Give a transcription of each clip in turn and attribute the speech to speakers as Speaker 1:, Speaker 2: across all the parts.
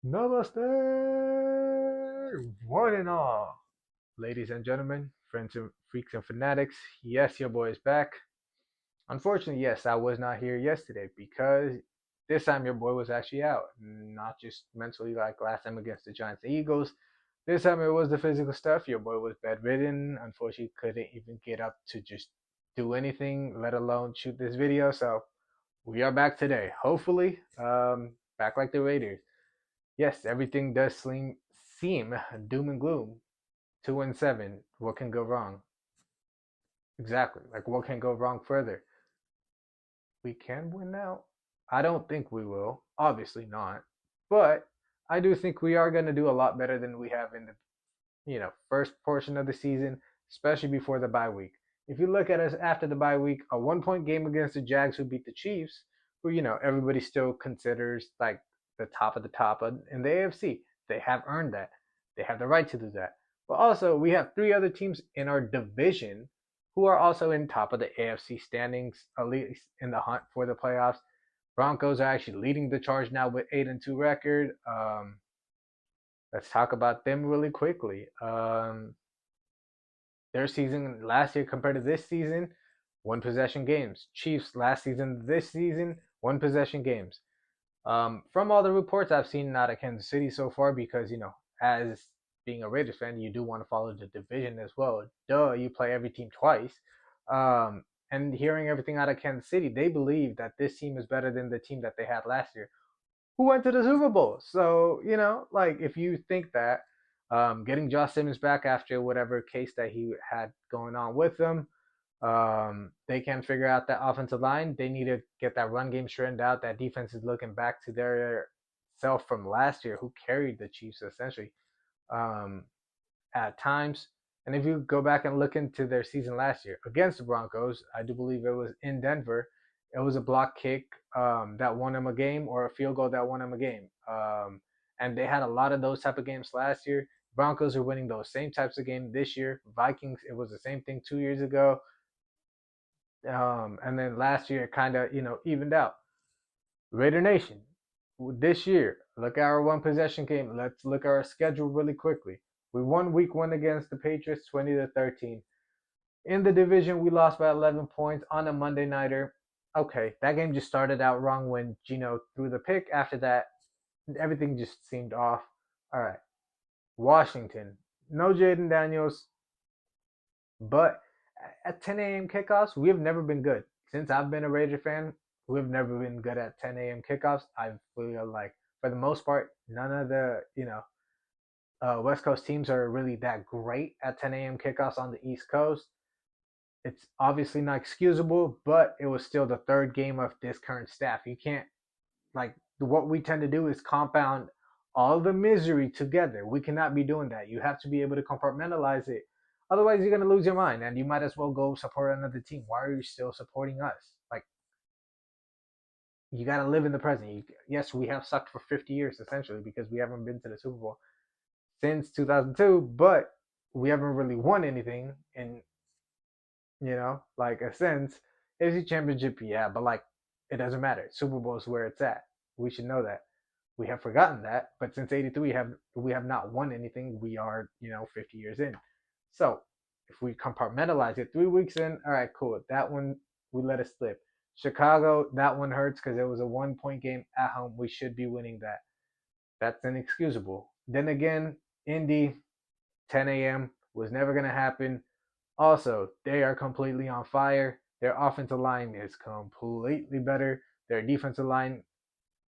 Speaker 1: Namaste, one and all, ladies and gentlemen, friends and freaks and fanatics. Yes, your boy is back. Unfortunately, yes, I was not here yesterday because this time your boy was actually out, not just mentally like last time against the Giants and Eagles. This time it was the physical stuff. Your boy was bedridden. Unfortunately, couldn't even get up to just do anything, let alone shoot this video. So we are back today. Hopefully, back like the Raiders. Yes, everything does seem doom and gloom. 2-7. What can go wrong? Exactly. Like what can go wrong further? We can win now. I don't think we will. Obviously not. But I do think we are going to do a lot better than we have in the first portion of the season, especially before the bye week. If you look at us after the bye week, a 1 point game against the Jags who beat the Chiefs, who everybody still considers like the top of the top in the AFC. They have earned that. They have the right to do that. But also, we have three other teams in our division who are also in top of the AFC standings, at least in the hunt for the playoffs. Broncos are actually leading the charge now with 8-2 record. Let's talk about them really quickly. Their season last year compared to this season, one possession games. Chiefs last season, this season, one possession games. From all the reports I've seen out of Kansas City so far, because as being a Raiders fan, you do want to follow the division as well. Duh, you play every team twice. And hearing everything out of Kansas City, they believe that this team is better than the team that they had last year, who went to the Super Bowl. So, like if you think that getting Josh Simmons back after whatever case that he had going on with them, they can figure out that offensive line. They need to get that run game straightened out. That defense is looking back to their self from last year, who carried the Chiefs essentially um, at times. And if you go back and look into their season last year against the Broncos, I do believe it was in Denver. It was a block kick that won them a game, or a field goal that won them a game. And they had a lot of those type of games last year. Broncos are winning those same types of games this year. Vikings, it was the same thing 2 years ago. And then last year, it kind of evened out. Raider Nation, this year, look at our one possession game. Let's look at our schedule really quickly. We won week one against the Patriots 20-13. In the division, we lost by 11 points on a Monday nighter. Okay, that game just started out wrong when Gino threw the pick. After that, everything just seemed off. All right, Washington, no Jaden Daniels, but at 10 a.m. kickoffs, we have never been good. Since I've been a Raider fan, we've never been good at 10 a.m. kickoffs. I feel like, for the most part, none of the West Coast teams are really that great at 10 a.m. kickoffs on the East Coast. It's obviously not excusable, but it was still the third game of this current staff. You can't, like, what we tend to do is compound all the misery together. We cannot be doing that. You have to be able to compartmentalize it. Otherwise, you're going to lose your mind, and you might as well go support another team. Why are you still supporting us? Like, you got to live in the present. Yes, we have sucked for 50 years, essentially, because we haven't been to the Super Bowl since 2002, but we haven't really won anything in like a sense. AFC Championship, yeah, but like it doesn't matter. Super Bowl is where it's at. We should know that. We have forgotten that, but since '83, we have not won anything. We are 50 years in. So if we compartmentalize it, 3 weeks in, all right, cool. That one we let it slip. Chicago, that one hurts because it was a 1 point game at home. We should be winning that. That's inexcusable. Then again, Indy, 10 a.m. was never gonna happen. Also, they are completely on fire. Their offensive line is completely better. Their defensive line,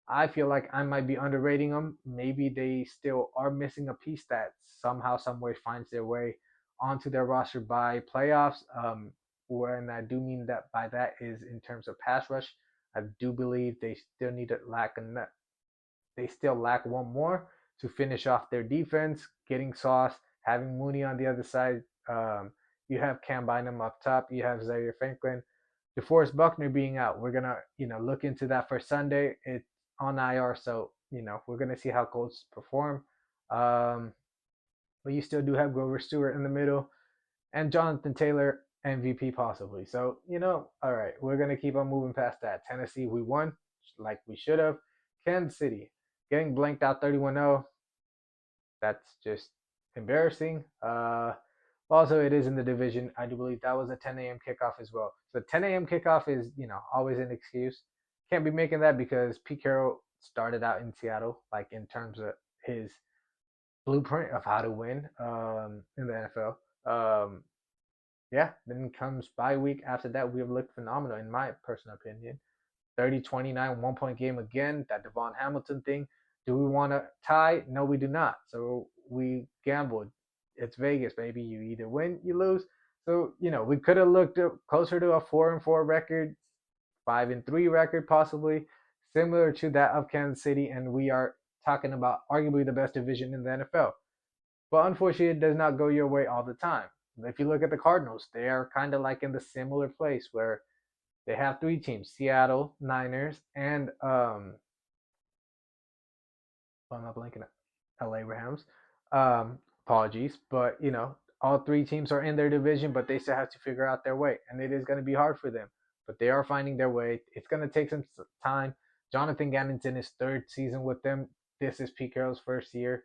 Speaker 1: I feel like I might be underrating them. Maybe they still are missing a piece that somehow, someway finds their way onto their roster by playoffs. And I do mean that by that is in terms of pass rush. I do believe they still need to lack a they still lack one more to finish off their defense, getting Sauce, having Mooney on the other side. You have Cam Bynum up top. You have Zaire Franklin. DeForest Buckner being out. We're gonna, look into that for Sunday. It's on IR, so we're gonna see how Colts perform. Um, but you still do have Grover Stewart in the middle and Jonathan Taylor MVP possibly. So all right, we're gonna keep on moving past that. Tennessee, we won like we should have. Kansas City, getting blanked out 31-0. That's just embarrassing. Also, it is in the division. I do believe that was a 10 a.m. kickoff as well. So 10 a.m. kickoff is, always an excuse. Can't be making that because Pete Carroll started out in Seattle, like in terms of his blueprint of how to win in the NFL. Yeah, then comes bye week. After that, we have looked phenomenal, in my personal opinion. 30-29, 1 point game again, that Devon Hamilton thing. Do we want to tie? No, we do not. So we gambled. It's Vegas, baby. You either win, you lose. So, we could have looked closer to a 4-4 record, 5-3 record, possibly, similar to that of Kansas City. And we are talking about arguably the best division in the NFL. But unfortunately, it does not go your way all the time. If you look at the Cardinals, they are kind of like in the similar place where they have three teams: Seattle, Niners, and I'm not blanking. LA Rams. Apologies, but all three teams are in their division, but they still have to figure out their way, and it is going to be hard for them. But they are finding their way. It's going to take some time. Jonathan Gannon's in his third season with them. This is Pete Carroll's first year.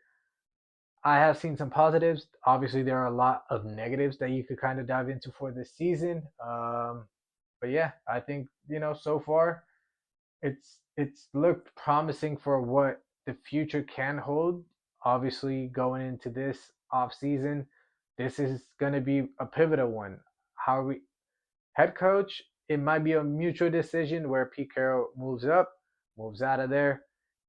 Speaker 1: I have seen some positives. Obviously, there are a lot of negatives that you could kind of dive into for this season. But yeah, I think so far it's looked promising for what the future can hold. Obviously, going into this off season, this is going to be a pivotal one. How are we head coach? It might be a mutual decision where Pete Carroll moves up, moves out of there.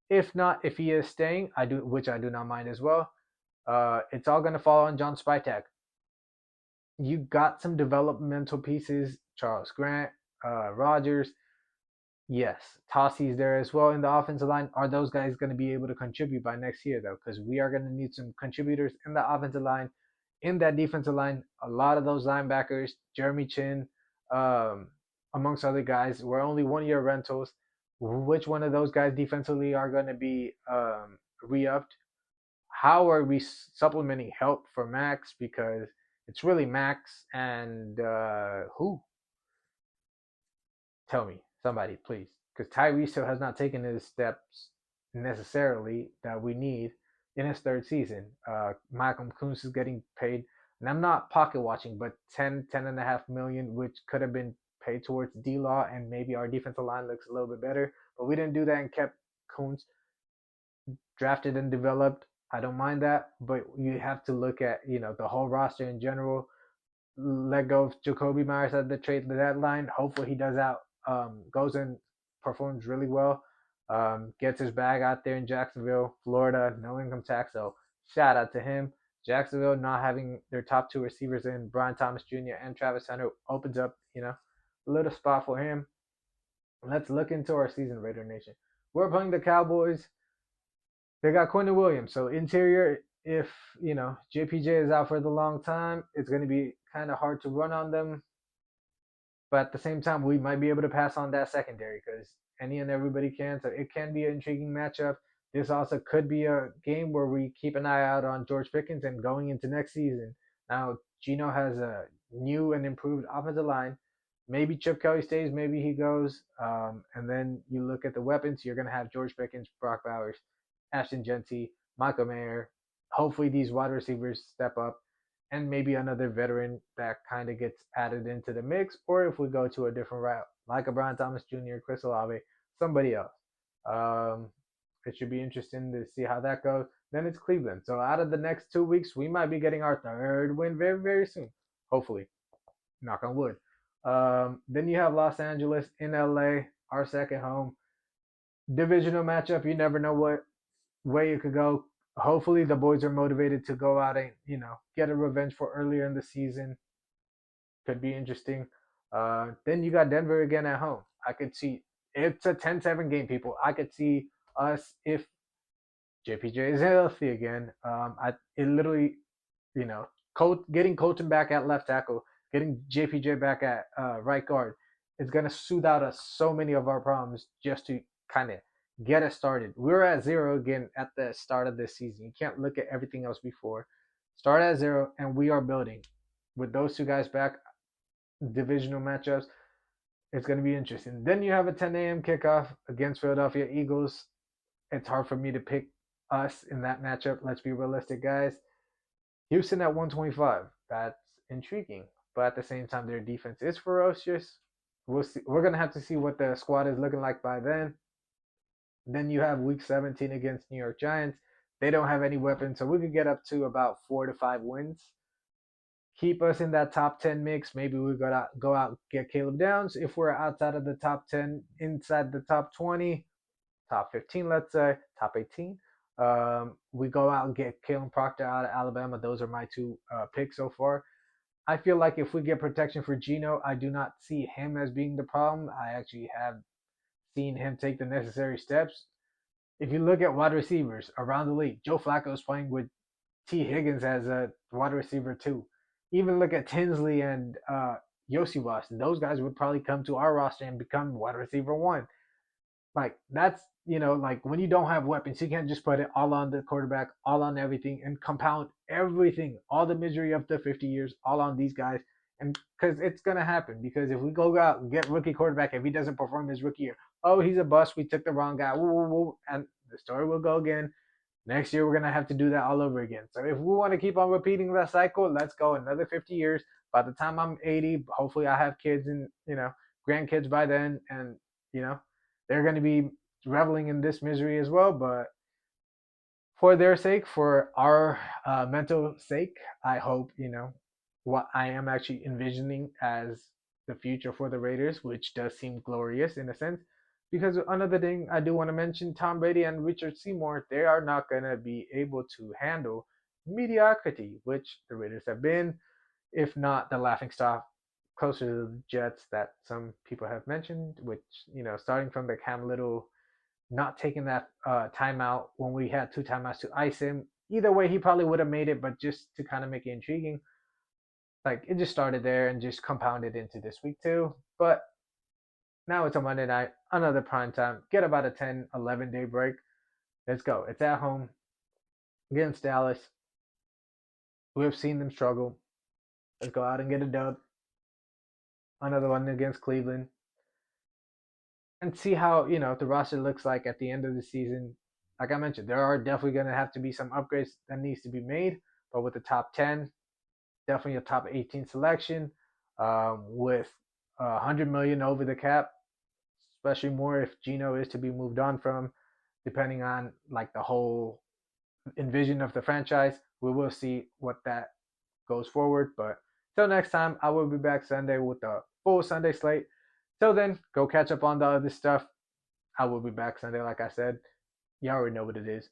Speaker 1: If not, if he is staying, which I do not mind as well. It's all going to fall on John Spytek. You got some developmental pieces, Charles Grant, Rogers. Yes, Tossi's there as well in the offensive line. Are those guys going to be able to contribute by next year, though? Because we are going to need some contributors in the offensive line, in that defensive line. A lot of those linebackers, Jeremy Chin, um, amongst other guys, were only 1 year rentals. Which one of those guys defensively are going to be re-upped? How are we supplementing help for Max? Because it's really Max and who? Tell me, somebody, please. Because Tyree still has not taken his steps necessarily that we need in his third season. Malcolm Kuntz is getting paid, and I'm not pocket watching, but 10.5 million, which could have been paid towards D-Law, and maybe our defensive line looks a little bit better. But we didn't do that and kept Kuntz drafted and developed. I don't mind that, but you have to look at the whole roster in general. Let go of Jacoby Myers at the trade deadline. Hopefully he does out, goes and performs really well. Gets his bag out there in Jacksonville, Florida, no income tax. So shout out to him. Jacksonville not having their top two receivers in Brian Thomas Jr. and Travis Hunter opens up, a little spot for him. Let's look into our season, Raider Nation. We're playing the Cowboys. They got Quentin Williams. So interior, if JPJ is out for the long time, it's going to be kind of hard to run on them. But at the same time, we might be able to pass on that secondary because any and everybody can. So it can be an intriguing matchup. This also could be a game where we keep an eye out on George Pickens and going into next season. Now, Gino has a new and improved offensive line. Maybe Chip Kelly stays, maybe he goes. And then you look at the weapons. You're going to have George Pickens, Brock Bowers, Ashton Genty, Michael Mayer. Hopefully these wide receivers step up, and maybe another veteran that kind of gets added into the mix, or if we go to a different route, like a Brian Thomas Jr., Chris Olave, somebody else. It should be interesting to see how that goes. Then it's Cleveland. So out of the next 2 weeks, we might be getting our third win very, very soon. Hopefully. Knock on wood. Then you have Los Angeles in LA, our second home. Divisional matchup. You never know what way it could go. Hopefully the boys are motivated to go out and get a revenge for earlier in the season. Could be interesting. Then you got Denver again at home. I could see it's a 10-7 game, people. I could see us if JPJ is healthy again. It literally, getting Colton back at left tackle, getting JPJ back at right guard, it's gonna soothe out us so many of our problems just to kind of get us started. We're at 0 again at the start of this season. You can't look at everything else before. Start at 0, and we are building. With those two guys back, divisional matchups, it's going to be interesting. Then you have a 10 a.m. kickoff against Philadelphia Eagles. it's hard for me to pick us in that matchup. Let's be realistic, guys. Houston at 125. That's intriguing. But at the same time, their defense is ferocious. We'll see. We're gonna have to see what the squad is looking like by then. Then you have Week 17 against New York Giants. They don't have any weapons, so we could get up to about 4 to 5 wins. Keep us in that top 10 mix. Maybe we go out get Caleb Downs. If we're outside of the top 10, inside the top 20, top 15, let's say, top 18. We go out and get Kalen Proctor out of Alabama. Those are my two picks so far. I feel like if we get protection for Geno, I do not see him as being the problem. I actually have seen him take the necessary steps. If you look at wide receivers around the league, Joe Flacco is playing with T. Higgins as a wide receiver too. Even look at Tinsley and Yossi Watson. Those guys would probably come to our roster and become wide receiver one. Like that's like when you don't have weapons, you can't just put it all on the quarterback, all on everything, and compound everything, all the misery of the 50 years, all on these guys. And because it's gonna happen, because if we go out and get rookie quarterback, if he doesn't perform his rookie year, oh he's a bust, we took the wrong guy, woo, woo, woo, and the story will go again. Next year we're gonna have to do that all over again. So if we want to keep on repeating that cycle, let's go another 50 years. By the time I'm 80, hopefully I have kids and grandkids by then, and you know they're going to be reveling in this misery as well. But for their sake, for our mental sake, I hope, what I am actually envisioning as the future for the Raiders, which does seem glorious in a sense. Because another thing I do want to mention, Tom Brady and Richard Seymour, they are not going to be able to handle mediocrity, which the Raiders have been, if not the laughingstock closer to the Jets that some people have mentioned, which, starting from the Cam Little not taking that timeout when we had two timeouts to ice him. Either way, he probably would have made it, but just to kind of make it intriguing, like it just started there and just compounded into this week too. But now it's a Monday night, another prime time. Get about a 10, 11-day break. Let's go. It's at home against Dallas. We have seen them struggle. Let's go out and get a dub. Another one against Cleveland. And see how, the roster looks like at the end of the season. Like I mentioned, there are definitely going to have to be some upgrades that needs to be made. But with the top 10, definitely a top 18 selection with $100 million over the cap, especially more if Geno is to be moved on from, depending on like the whole envision of the franchise. We will see what that goes forward. But till next time, I will be back Sunday with the full Sunday slate. Till then, go catch up on the other stuff. I will be back Sunday, like I said. You already know what it is.